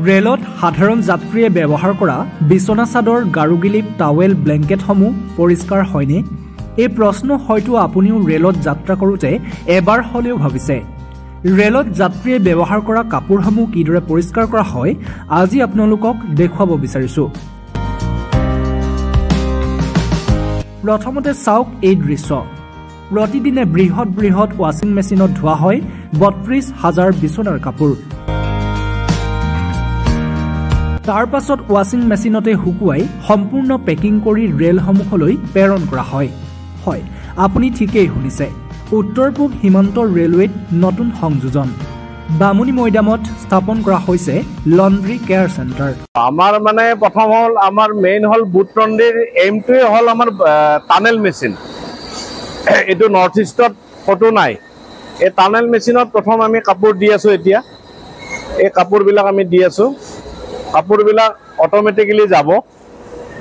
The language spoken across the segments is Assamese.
ৰেলত সাধাৰণ যাত্ৰীয়ে ব্যৱহাৰ কৰা বিছনা চাদৰ, গাৰুগিলিপ, টাৱেল, ব্লেংকেটসমূহ পৰিষ্কাৰ হয়নে? এই প্ৰশ্ন হয়তো আপুনিও ৰেলত যাত্ৰা কৰোঁতে এবাৰ হ'লেও ভাবিছে। ৰেলত যাত্ৰীয়ে ব্যৱহাৰ কৰা কাপোৰসমূহ কিদৰে পৰিষ্কাৰ কৰা হয় আজি আপোনালোকক দেখুৱাব বিচাৰিছোঁ। প্ৰথমতে চাওক এই দৃশ্য। প্ৰতিদিনে বৃহৎ বৃহৎ ৱাশ্বিং মেচিনত ধোৱা হয় ৩২,০০০ বিছনাৰ কাপোৰ। তাৰ পাছত ৱাশ্বিং মেচিনতে শুকুৱাই সম্পূৰ্ণ পেকিং কৰি ৰেলসমূহলৈ প্ৰেৰণ কৰা হয়। হয়, আপুনি ঠিকেই শুনিছে, উত্তৰ পূব সীমান্ত ৰেলৱেত নতুন সংযোজন বামুণী মৈদামত স্থাপন কৰা হৈছে লণ্ড্ৰি কেয়াৰ চেণ্টাৰ। আমাৰ মানে প্ৰথম হ'ল আমাৰ মেইন হ'ল বুট লণ্ড্ৰিৰ এইমটোৱে হ'ল আমাৰ টানেল মেচিন। এইটো নৰ্থ ইষ্টত ক'তো নাই। এই টানেল মেচিনত প্ৰথম আমি কাপোৰ দি আছোঁ। এতিয়া এই কাপোৰবিলাক আমি দি আছোঁ। কাপোৰবিলাক অট'মেটিকেলি যাব,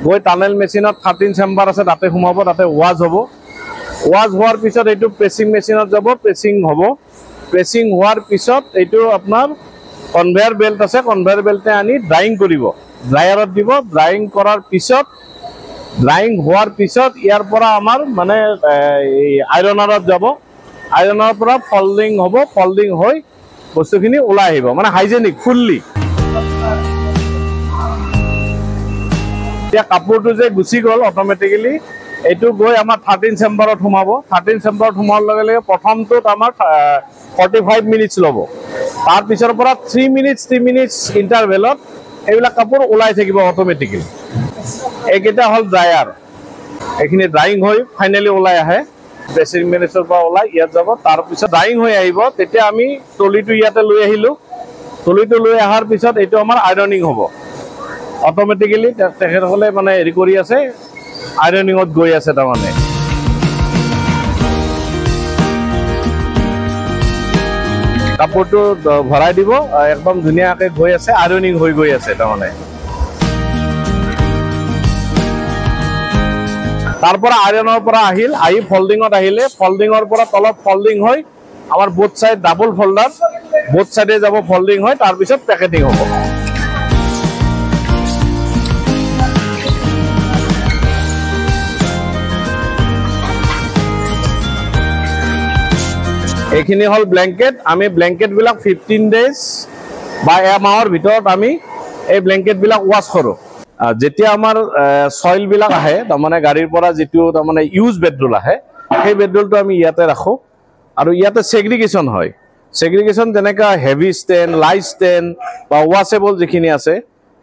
গৈ টানেল মেচিনত 13 চেম্বাৰ আছে, তাতে সোমাব, তাতে ৱাছ হ'ব। ৱাছ হোৱাৰ পিছত এইটো প্ৰেছিং মেচিনত যাব, প্ৰেছিং হ'ব। প্ৰেছিং হোৱাৰ পিছত এইটো আপোনাৰ কনভেয়াৰ বেল্ট আছে, কনভেয়াৰ বেল্টে আনি ড্ৰাইং কৰিব, ড্ৰায়াৰত দিব। ড্ৰাইং কৰাৰ পিছত, ড্ৰাইং হোৱাৰ পিছত ইয়াৰ পৰা আমাৰ মানে আইৰনাৰত যাব। আইৰনাৰৰ পৰা ফল্ডিং হ'ব, ফল্ডিং হৈ বস্তুখিনি ওলাই আহিব, মানে হাইজেনিক ফুল্লি। এতিয়া কাপোৰটো যে গুচি গ'ল অট'মেটিকেলি, এইটো গৈ আমাৰ 13 চেম্বাৰত সোমাব। 13 চেম্বাৰত সোমোৱাৰ লগে লগে প্ৰথমটোত আমাৰ 45 মিনিটছ ল'ব। তাৰপিছৰ পৰা 3 মিনিটছ ইণ্টাৰভেলত এইবিলাক কাপোৰ ওলাই থাকিব অট'মেটিকেলি। এইকেইটা হ'ল ড্ৰায়াৰ। এইখিনি ড্ৰাইং হৈ ফাইনেলি ওলাই আহে, প্ৰেছিং মেচিনৰ পৰা ওলাই ইয়াত যাব। তাৰপিছত ড্ৰাইং হৈ আহিব, তেতিয়া আমি টলিটো ইয়াতে লৈ আহিলোঁ। টলিটো লৈ অহাৰ পিছত এইটো আমাৰ আইৰনিং হ'ব অট'মেটিকেলি। তেখেতসকলে মানে হেৰি কৰি আছে, আইৰনিঙত গৈ আছে। তাৰমানে কাপোৰটো ভৰাই দিব, একদম ধুনীয়াকৈ গৈ আছে, আইৰনিং হৈ গৈ আছে। তাৰমানে তাৰ পৰা আইৰনৰ পৰা আহি ফল্ডিঙত আহিলে, ফল্ডিঙৰ পৰা তলত ফল্ডিং হৈ আমাৰ both side double folder, both চাইডে যাব ফল্ডিং হৈ, তাৰপিছত পেকেটিং হ'ব। এইখিনি হ'ল ব্লেংকেট। আমি ব্লেংকেটবিলাক 15 ডেজ বা এমাহৰ ভিতৰত আমি এই ব্লেংকেটবিলাক ৱাছ কৰোঁ। যেতিয়া আমাৰ চইলবিলাক আহে, তাৰমানে গাড়ীৰ পৰা যিটো তাৰমানে ইউজ বেডৰোল আহে, সেই বেডৰোলটো আমি ইয়াতে ৰাখোঁ। আৰু ইয়াতে ছেগ্ৰিগেশ্যন হয়। ছেগ্ৰিগেশ্যন যেনেকৈ হেভি ষ্টেণ্ড, লাইট ষ্টেণ্ড বা ৱাছেবল যিখিনি আছে,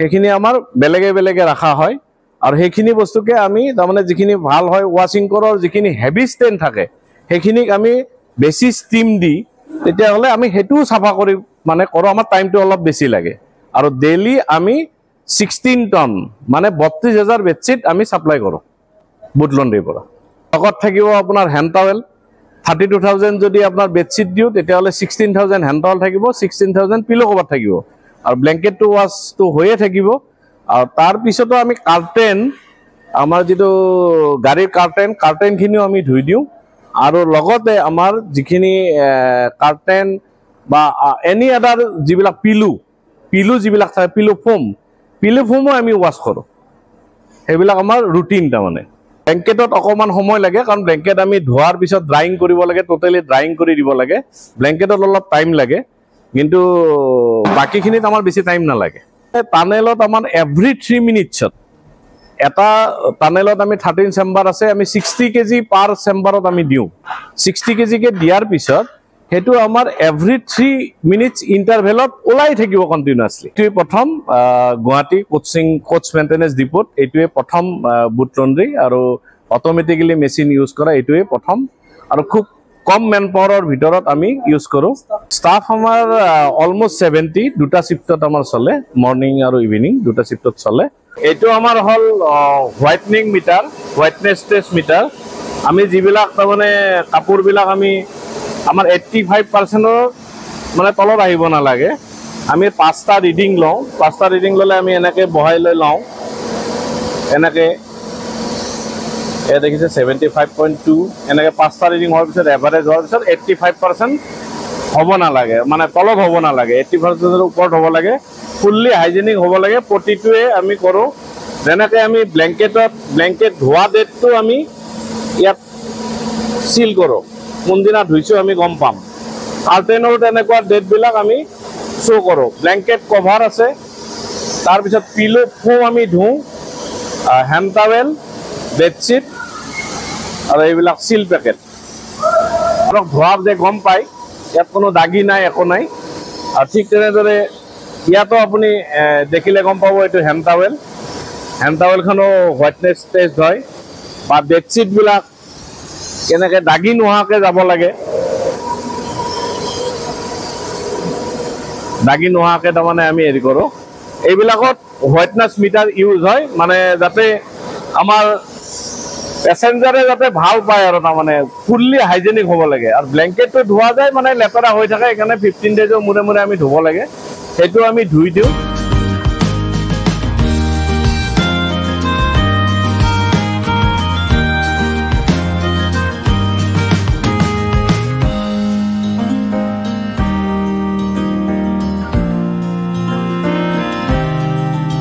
সেইখিনি আমাৰ বেলেগে বেলেগে ৰখা হয়। আৰু সেইখিনি বস্তুকে আমি তাৰমানে যিখিনি ভাল হয়, ৱাশ্বিং কৰাৰ যিখিনি হেভি ষ্টেণ্ড থাকে, সেইখিনিক আমি বেছি ষ্টিম দি তেতিয়াহ'লে আমি সেইটোও চাফা কৰি মানে কৰোঁ। আমাৰ টাইমটো অলপ বেছি লাগে। আৰু ডেইলি আমি 16 টন মানে 32,000 বেডশ্বীট আমি ছাপ্লাই কৰোঁ বুট লণ্ড্ৰিৰ পৰা। লগত থাকিব আপোনাৰ হেণ্ড টাৱেল। 32,000 যদি আপোনাৰ বেডশ্বীট দিওঁ, তেতিয়াহ'লে 16,000 হেণ্ড টাৱেল থাকিব, 16,000 পিলো কভাৰ থাকিব। আৰু ব্লেংকেটটো ৱাছটো হৈয়ে থাকিব। আৰু তাৰপিছতো আমি কাৰ্টেন, আমাৰ যিটো গাড়ীৰ কাৰ্টেনখিনিও আমি ধুই দিওঁ। আৰু লগতে আমাৰ যিখিনি কাৰ্টেন বা এনি আদাৰ যিবিলাক পিলো যিবিলাক থাকে, পিলো ফোমো আমি ৱাছ কৰোঁ। সেইবিলাক আমাৰ ৰুটিন। তাৰমানে ব্লেংকেটত অকণমান সময় লাগে, কাৰণ ব্লেংকেট আমি ধোৱাৰ পিছত ড্ৰাইং কৰিব লাগে, টোটেলি ড্ৰাইং কৰি দিব লাগে। ব্লেংকেটত অলপ টাইম লাগে, কিন্তু বাকীখিনিত আমাৰ বেছি টাইম নালাগে। টানেলত আমাৰ এভৰি 3 মিনিটছত, এটা টানেলত আমি 13 চেম্বাৰ আছে, আমি 60 কেজি পাৰ চেম্বাৰত আমি দিওঁ। 60 কেজিকৈ দিয়াৰ পিছত সেইটো আমাৰ এভৰি 3 মিনিটছ ইণ্টাৰভেলত ওলাই থাকিব কণ্টিনিউৱাছলি। এইটোৱে প্ৰথম গুৱাহাটী কোচ মেইনটেনেঞ্চ ডিপোত এইটোৱে প্ৰথম বুট লণ্ড্ৰি, আৰু অট'মেটিকেলি মেচিন ইউজ কৰা এইটোৱে প্ৰথম, আৰু খুব কম মেন পাৱাৰৰ ভিতৰত আমি ইউজ কৰোঁ। ষ্টাফ আমাৰ অলমষ্ট 70, দুটা শ্বিফ্টত আমাৰ চলে, মৰ্ণিং আৰু ইভিনিং দুটা শ্বিফ্টত চলে। এইটো আমাৰ হ'ল হোৱাইটনিং মিটাৰ, হোৱাইটনেছ টেষ্ট মিটাৰ। আমি যিবিলাক তাৰমানে কাপোৰবিলাক আমাৰ 85%ৰ মানে তলত আহিব নালাগে। আমি 5টা ৰিডিং লওঁ। 5টা ৰিডিং ল'লে আমি এনেকৈ বহাই লৈ লওঁ, এনেকৈ দেখিছে 75.2, এনেকৈ 5টা ৰিডিং হোৱাৰ পিছত এভাৰেজ হোৱাৰ পিছত 85% হ'ব নালাগে, মানে তলত হ'ব নালাগে, 80%ৰ ওপৰত হ'ব লাগে। ফুল্লি হাইজেনিক হ'ব লাগে প্ৰতিটোৱে আমি কৰোঁ যেনেকৈ আমি ব্লেংকেট ধোৱা ডেটটো আমি ইয়াত চিল কৰোঁ কোনদিনা ধুইছোঁ আমি গম পাম কাৰ্টেনৰ তেনেকুৱা ডেটবিলাক আমি শ্ব' কৰোঁ ব্লেংকেট কভাৰ আছে তাৰপিছত পিলো ফোম আমি ধুওঁ হেণ্ড টাৱেল বেডশ্বীট আৰু এইবিলাক চিল পেকেট ধৰক ধোৱা যে গম পায় ইয়াত কোনো দাগি নাই একো নাই আৰু ঠিক তেনেদৰে ইয়াতো আপুনি দেখিলে গম পাব এইটো হেণ্ড টাৱেলখনো হোৱাইটনেছ টেষ্ট হয় বা বেডশ্বীটবিলাক কেনেকৈ দাগি নোহোৱাকৈ যাব লাগে দাগি নোহোৱাকৈ তাৰমানে আমি হেৰি কৰোঁ এইবিলাকত হোৱাইটনেছ মিটাৰ ইউজ হয় মানে যাতে আমাৰ পেচেঞ্জাৰে যাতে ভাল পায় আৰু তাৰমানে ফুল্লি হাইজেনিক হ'ব লাগে আৰু ব্লেংকেটটো ধোৱা যায় মানে লেতেৰা হৈ থাকে সেইকাৰণে 15 ডেজৰ মূৰে মূৰে আমি ধুব লাগে সেইটো আমি ধুই দিওঁ